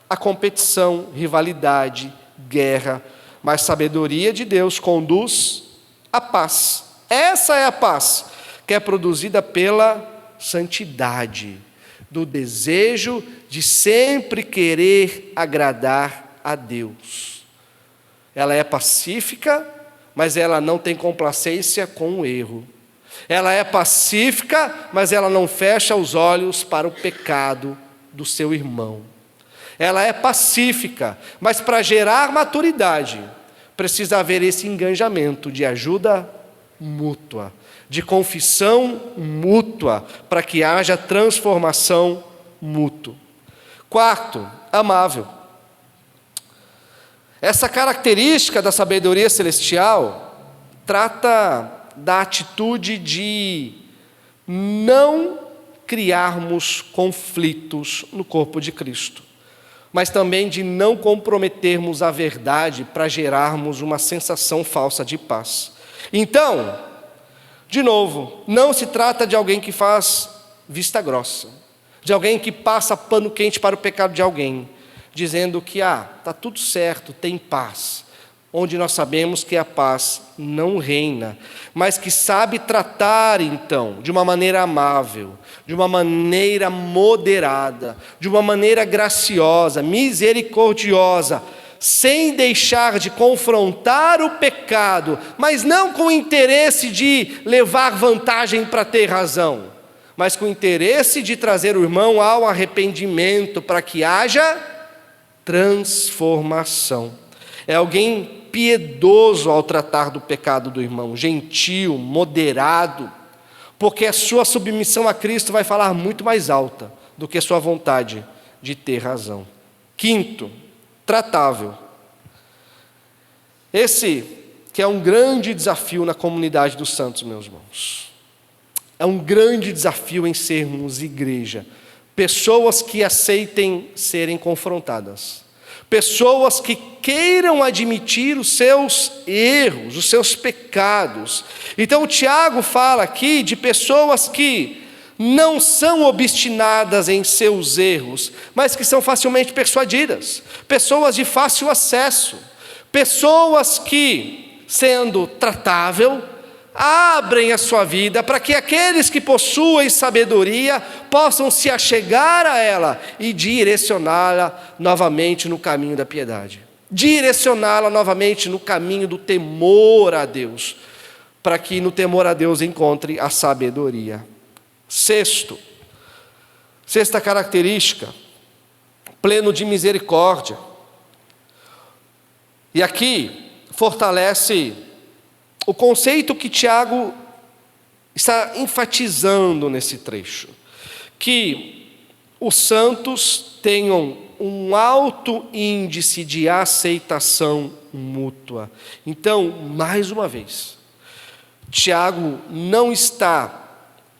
a competição, rivalidade, guerra, mas a sabedoria de Deus conduz à paz. Essa é a paz que é produzida pela santidade, do desejo de sempre querer agradar a Deus. Ela é pacífica, mas ela não tem complacência com o erro. Ela é pacífica, mas ela não fecha os olhos para o pecado do seu irmão. Ela é pacífica, mas para gerar maturidade, precisa haver esse engajamento de ajuda mútua, de confissão mútua, para que haja transformação mútua. Quarto, amável. Essa característica da sabedoria celestial trata da atitude de não criarmos conflitos no corpo de Cristo, mas também de não comprometermos a verdade para gerarmos uma sensação falsa de paz. Então, de novo, não se trata de alguém que faz vista grossa, de alguém que passa pano quente para o pecado de alguém, dizendo que está tudo certo, tem paz, onde nós sabemos que a paz não reina, mas que sabe tratar então de uma maneira amável, de uma maneira moderada, de uma maneira graciosa, misericordiosa, sem deixar de confrontar o pecado, mas não com o interesse de levar vantagem para ter razão, mas com o interesse de trazer o irmão ao arrependimento, para que haja transformação. É alguém piedoso ao tratar do pecado do irmão, gentil, moderado, porque a sua submissão a Cristo vai falar muito mais alta do que a sua vontade de ter razão. Quinto, tratável. Esse que é um grande desafio na comunidade dos santos, meus irmãos. É um grande desafio em sermos igreja. Pessoas que aceitem serem confrontadas. Pessoas que queiram admitir os seus erros, os seus pecados. Então o Tiago fala aqui de pessoas que não são obstinadas em seus erros, mas que são facilmente persuadidas, pessoas de fácil acesso, pessoas que, sendo tratável, abrem a sua vida para que aqueles que possuem sabedoria possam se achegar a ela e direcioná-la novamente no caminho da piedade. Direcioná-la novamente no caminho do temor a Deus, para que no temor a Deus encontre a sabedoria. Sexta característica, pleno de misericórdia. E aqui fortalece o conceito que Tiago está enfatizando nesse trecho, que os santos tenham um alto índice de aceitação mútua. Então, mais uma vez, Tiago não está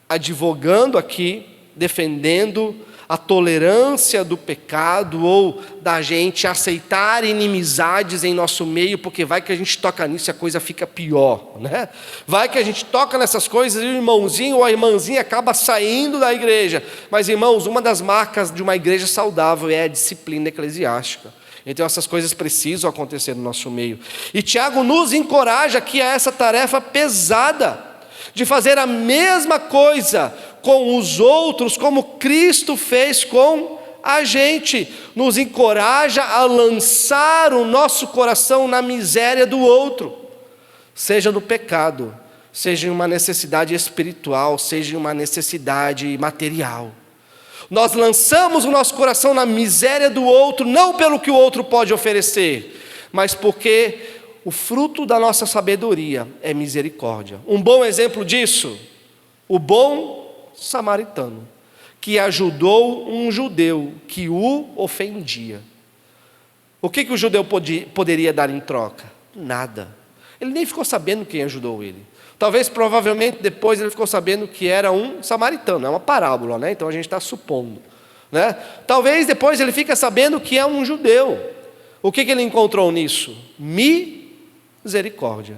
advogando aqui, defendendo a tolerância do pecado ou da gente aceitar inimizades em nosso meio, porque vai que a gente toca nisso e a coisa fica pior, né? Vai que a gente toca nessas coisas e o irmãozinho ou a irmãzinha acaba saindo da igreja. Mas, irmãos, uma das marcas de uma igreja saudável é a disciplina eclesiástica. Então essas coisas precisam acontecer no nosso meio. E Tiago nos encoraja aqui a essa tarefa pesada, de fazer a mesma coisa com os outros, como Cristo fez com a gente. Nos encoraja a lançar o nosso coração na miséria do outro, seja no pecado, seja em uma necessidade espiritual, seja em uma necessidade material. Nós lançamos o nosso coração na miséria do outro, não pelo que o outro pode oferecer, mas porque o fruto da nossa sabedoria é misericórdia. Um bom exemplo disso, o bom samaritano, que ajudou um judeu que o ofendia. O que o judeu poderia dar em troca? Nada. Ele nem ficou sabendo quem ajudou ele. Talvez, provavelmente, depois ele ficou sabendo que era um samaritano. É uma parábola, né? Então a gente está supondo, né? Talvez depois ele fique sabendo que é um judeu. O que ele encontrou nisso? Misericórdia,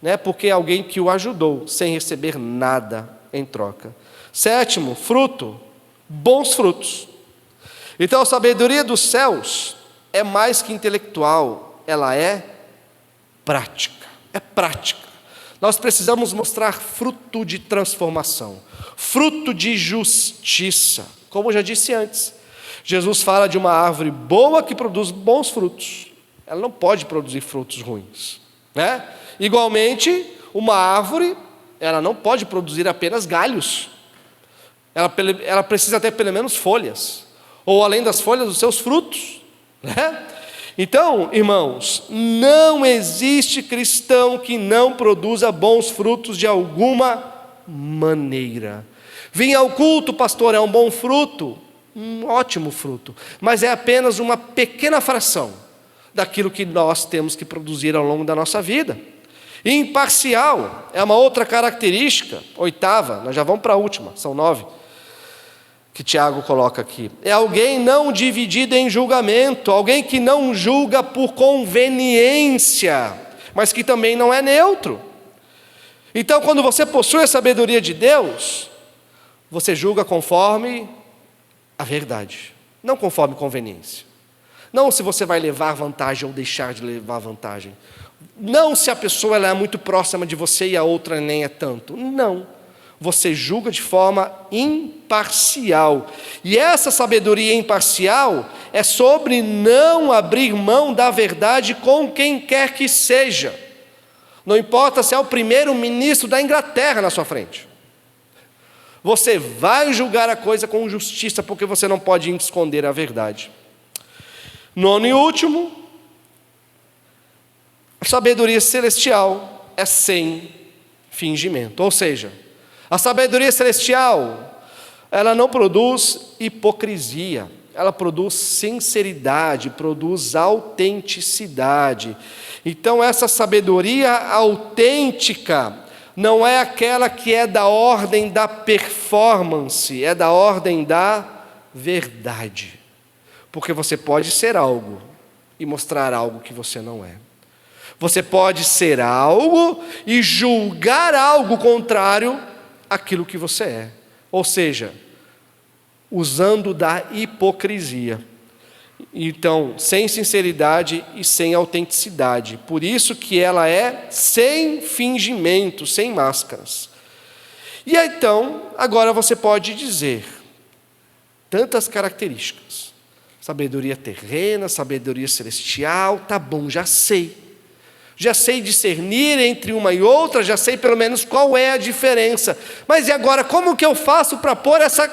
né? Porque alguém que o ajudou sem receber nada em troca. Sétimo, fruto, bons frutos. Então a sabedoria dos céus é mais que intelectual, ela é prática, Nós precisamos mostrar fruto de transformação, fruto de justiça. Como eu já disse antes, Jesus fala de uma árvore boa que produz bons frutos, ela não pode produzir frutos ruins, né? Igualmente, uma árvore, ela não pode produzir apenas galhos, ela precisa ter pelo menos folhas, ou além das folhas, os seus frutos, né? Então, irmãos, não existe cristão que não produza bons frutos de alguma maneira. Vir ao culto, pastor, é um bom fruto, um ótimo fruto, mas é apenas uma pequena fração daquilo que nós temos que produzir ao longo da nossa vida. Imparcial é uma outra característica, oitava, nós já vamos para a última, são 9, que Tiago coloca aqui. É alguém não dividido em julgamento, alguém que não julga por conveniência, mas que também não é neutro. Então, quando você possui a sabedoria de Deus, você julga conforme a verdade, não conforme conveniência. Não se você vai levar vantagem ou deixar de levar vantagem. Não se a pessoa ela é muito próxima de você e a outra nem é tanto. Não. Você julga de forma imparcial. E essa sabedoria imparcial é sobre não abrir mão da verdade com quem quer que seja. Não importa se é o primeiro-ministro da Inglaterra na sua frente. Você vai julgar a coisa com justiça, porque você não pode esconder a verdade. 9 e último, a sabedoria celestial é sem fingimento. Ou seja, a sabedoria celestial, ela não produz hipocrisia, ela produz sinceridade, produz autenticidade. Então essa sabedoria autêntica não é aquela que é da ordem da performance, é da ordem da verdade. Porque você pode ser algo e mostrar algo que você não é. Você pode ser algo e julgar algo contrário àquilo que você é. Ou seja, usando da hipocrisia. Então, sem sinceridade e sem autenticidade. Por isso que ela é sem fingimento, sem máscaras. E então, agora você pode dizer tantas características. Sabedoria terrena, sabedoria celestial, tá bom, já sei. Já sei discernir entre uma e outra, já sei pelo menos qual é a diferença. Mas e agora, como que eu faço para pôr essa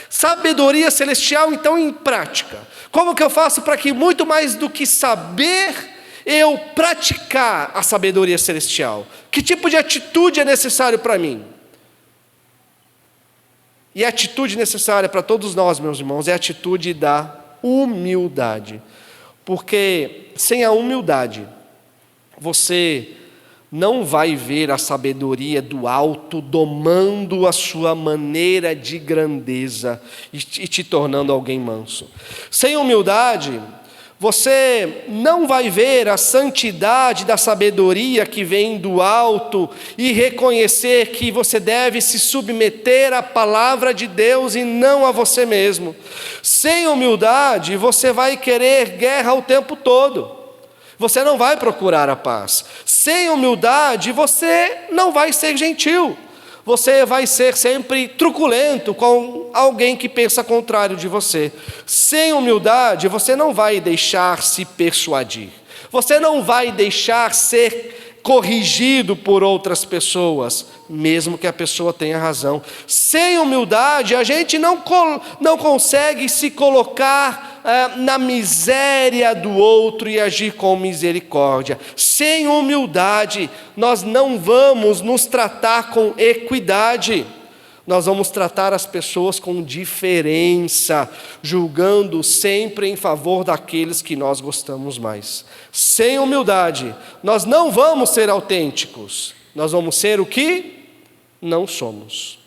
sabedoria celestial então em prática? Como que eu faço para que muito mais do que saber, eu praticar a sabedoria celestial? Que tipo de atitude é necessário para mim? E a atitude necessária para todos nós, meus irmãos, é a atitude da humildade. Porque sem a humildade, você não vai ver a sabedoria do alto domando a sua maneira de grandeza e te tornando alguém manso. Sem humildade, você não vai ver a santidade da sabedoria que vem do alto e reconhecer que você deve se submeter à palavra de Deus e não a você mesmo. Sem humildade, você vai querer guerra o tempo todo. Você não vai procurar a paz. Sem humildade, você não vai ser gentil. Você vai ser sempre truculento com alguém que pensa contrário de você. Sem humildade, você não vai deixar se persuadir. Você não vai deixar ser corrigido por outras pessoas, mesmo que a pessoa tenha razão. Sem humildade, a gente não consegue se colocar na miséria do outro e agir com misericórdia. Sem humildade, nós não vamos nos tratar com equidade. Nós vamos tratar as pessoas com diferença, julgando sempre em favor daqueles que nós gostamos mais. Sem humildade, nós não vamos ser autênticos. Nós vamos ser o que não somos.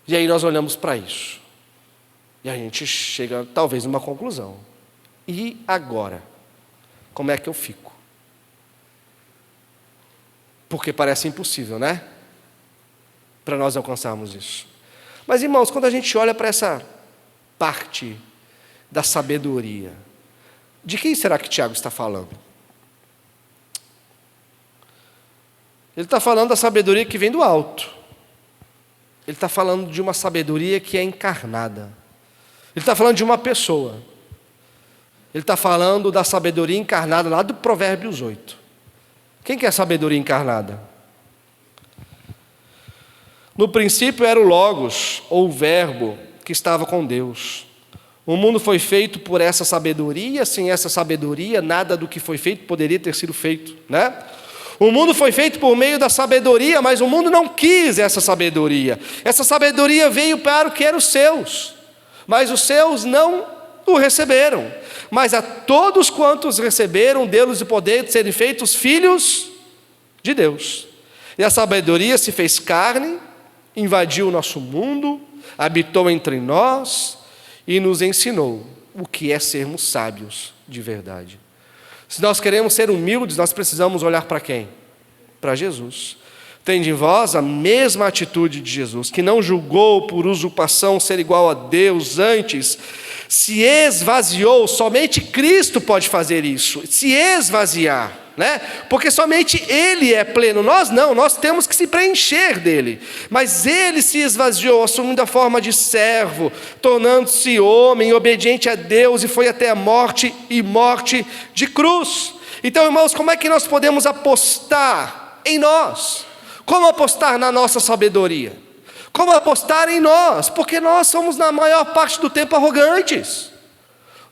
E aí nós olhamos para isso. E a gente chega, talvez, numa conclusão. E agora? Como é que eu fico? Porque parece impossível, né? Para nós alcançarmos isso. Mas, irmãos, quando a gente olha para essa parte da sabedoria, de quem será que Tiago está falando? Ele está falando da sabedoria que vem do alto. Ele está falando de uma sabedoria que é encarnada. Ele está falando de uma pessoa. Ele está falando da sabedoria encarnada lá do Provérbios 8. Quem que é a sabedoria encarnada? No princípio era o Logos, ou o Verbo, que estava com Deus. O mundo foi feito por essa sabedoria, sem essa sabedoria, nada do que foi feito poderia ter sido feito, né? O mundo foi feito por meio da sabedoria, mas o mundo não quis essa sabedoria. Essa sabedoria veio para o que eram os seus, mas os seus não o receberam. Mas a todos quantos receberam, deu-lhes o poder de serem feitos filhos de Deus. E a sabedoria se fez carne, invadiu o nosso mundo, habitou entre nós e nos ensinou o que é sermos sábios de verdade. Se nós queremos ser humildes, nós precisamos olhar para quem? Para Jesus. Tende em vós a mesma atitude de Jesus, que não julgou por usurpação ser igual a Deus, antes se esvaziou. Somente Cristo pode fazer isso, se esvaziar, né? Porque somente Ele é pleno, nós não, nós temos que se preencher dele. Mas Ele se esvaziou, assumindo a forma de servo, tornando-se homem, obediente a Deus, e foi até a morte, e morte de cruz. Então, irmãos, como é que nós podemos apostar em nós? Como apostar na nossa sabedoria? Como apostar em nós? Porque nós somos, na maior parte do tempo, arrogantes.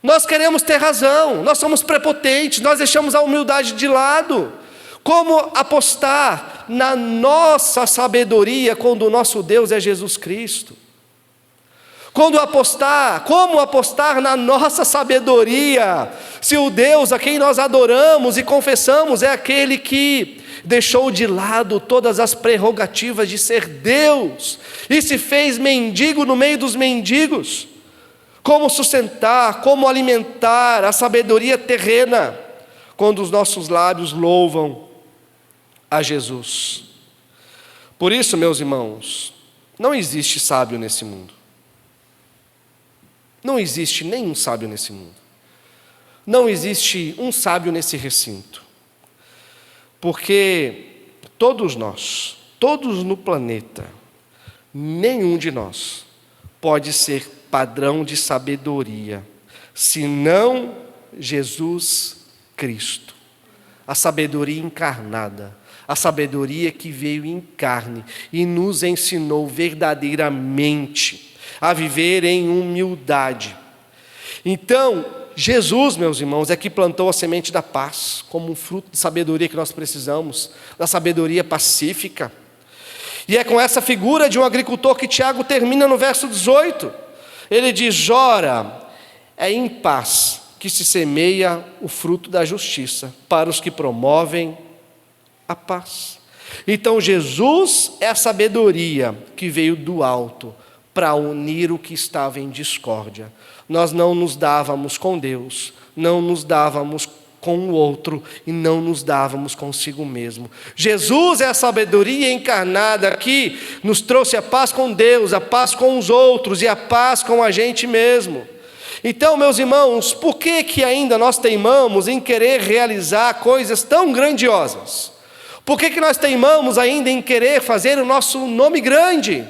Nós queremos ter razão, nós somos prepotentes, nós deixamos a humildade de lado. Como apostar na nossa sabedoria quando o nosso Deus é Jesus Cristo? Como apostar na nossa sabedoria, se o Deus a quem nós adoramos e confessamos é aquele que deixou de lado todas as prerrogativas de ser Deus e se fez mendigo no meio dos mendigos? Como sustentar, como alimentar a sabedoria terrena quando os nossos lábios louvam a Jesus? Por isso, meus irmãos, não existe sábio nesse mundo. Não existe nenhum sábio nesse mundo. Não existe um sábio nesse recinto. Porque todos nós, todos no planeta, nenhum de nós pode ser padrão de sabedoria, senão Jesus Cristo. A sabedoria encarnada, a sabedoria que veio em carne e nos ensinou verdadeiramente a viver em humildade. Então, Jesus, meus irmãos, é que plantou a semente da paz, como um fruto de sabedoria que nós precisamos, da sabedoria pacífica. E é com essa figura de um agricultor que Tiago termina no verso 18. Ele diz: ora, é em paz que se semeia o fruto da justiça para os que promovem a paz. Então Jesus é a sabedoria que veio do alto para unir o que estava em discórdia. Nós não nos dávamos com Deus, não nos dávamos com o outro e não nos dávamos consigo mesmo. Jesus é a sabedoria encarnada que nos trouxe a paz com Deus, a paz com os outros e a paz com a gente mesmo. Então, meus irmãos, por que ainda nós teimamos em querer realizar coisas tão grandiosas? Por que nós teimamos ainda em querer fazer o nosso nome grande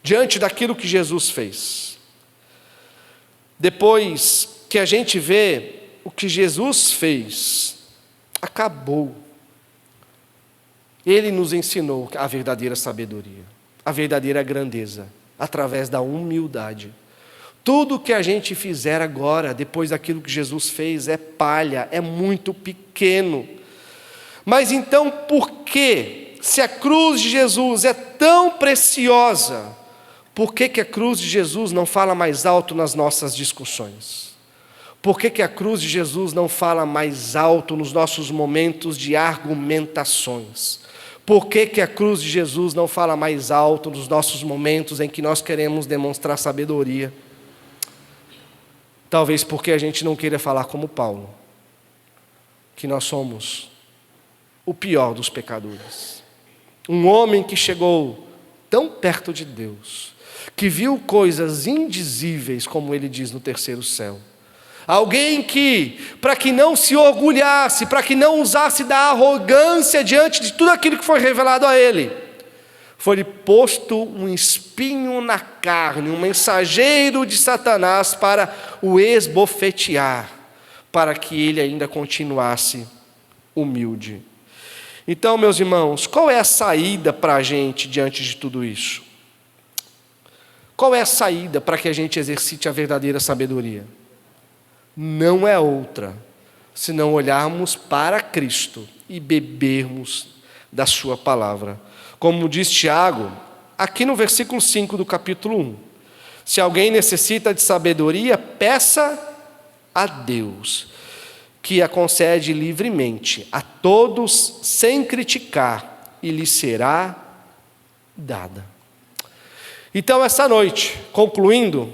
diante daquilo que Jesus fez? Depois que a gente vê o que Jesus fez, acabou. Ele nos ensinou a verdadeira sabedoria, a verdadeira grandeza, através da humildade. Tudo que a gente fizer agora, depois daquilo que Jesus fez, é palha, é muito pequeno. Mas então, por que, se a cruz de Jesus é tão preciosa, por que a cruz de Jesus não fala mais alto nas nossas discussões? Por que a cruz de Jesus não fala mais alto nos nossos momentos de argumentações? Por que a cruz de Jesus não fala mais alto nos nossos momentos em que nós queremos demonstrar sabedoria? Talvez porque a gente não queira falar como Paulo, que nós somos o pior dos pecadores. Um homem que chegou tão perto de Deus, que viu coisas indizíveis, como ele diz no terceiro céu. Alguém que, para que não se orgulhasse, para que não usasse da arrogância diante de tudo aquilo que foi revelado a ele, foi posto um espinho na carne, um mensageiro de Satanás para o esbofetear, para que ele ainda continuasse humilde. Então, meus irmãos, qual é a saída para a gente diante de tudo isso? Qual é a saída para que a gente exercite a verdadeira sabedoria? Não é outra, senão olharmos para Cristo e bebermos da sua palavra. Como diz Tiago, aqui no versículo 5 do capítulo 1, se alguém necessita de sabedoria, peça a Deus, que a concede livremente a todos, sem criticar, e lhe será dada. Então, essa noite, concluindo,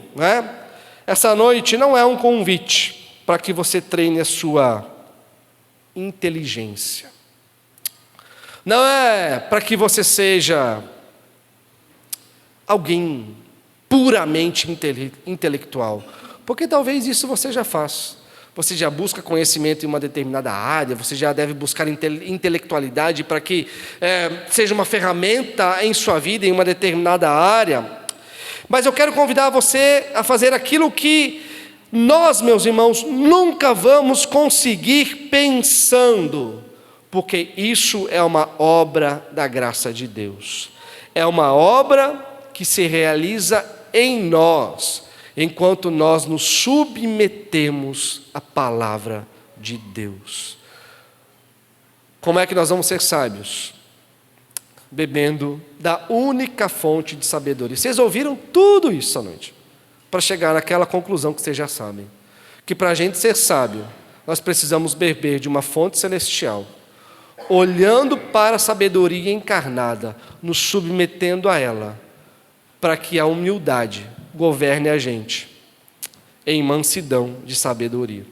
essa noite não é um convite para que você treine a sua inteligência. Não é para que você seja alguém puramente intelectual, porque talvez isso você já faz. Você já busca conhecimento em uma determinada área, você já deve buscar intelectualidade para que seja uma ferramenta em sua vida em uma determinada área. Mas eu quero convidar você a fazer aquilo que nós, meus irmãos, nunca vamos conseguir pensando, porque isso é uma obra da graça de Deus. É uma obra que se realiza em nós, enquanto nós nos submetemos à palavra de Deus. Como é que nós vamos ser sábios? Bebendo da única fonte de sabedoria. Vocês ouviram tudo isso essa noite, para chegar naquela conclusão que vocês já sabem, que para a gente ser sábio, nós precisamos beber de uma fonte celestial, olhando para a sabedoria encarnada, nos submetendo a ela, para que a humildade governe a gente em mansidão de sabedoria.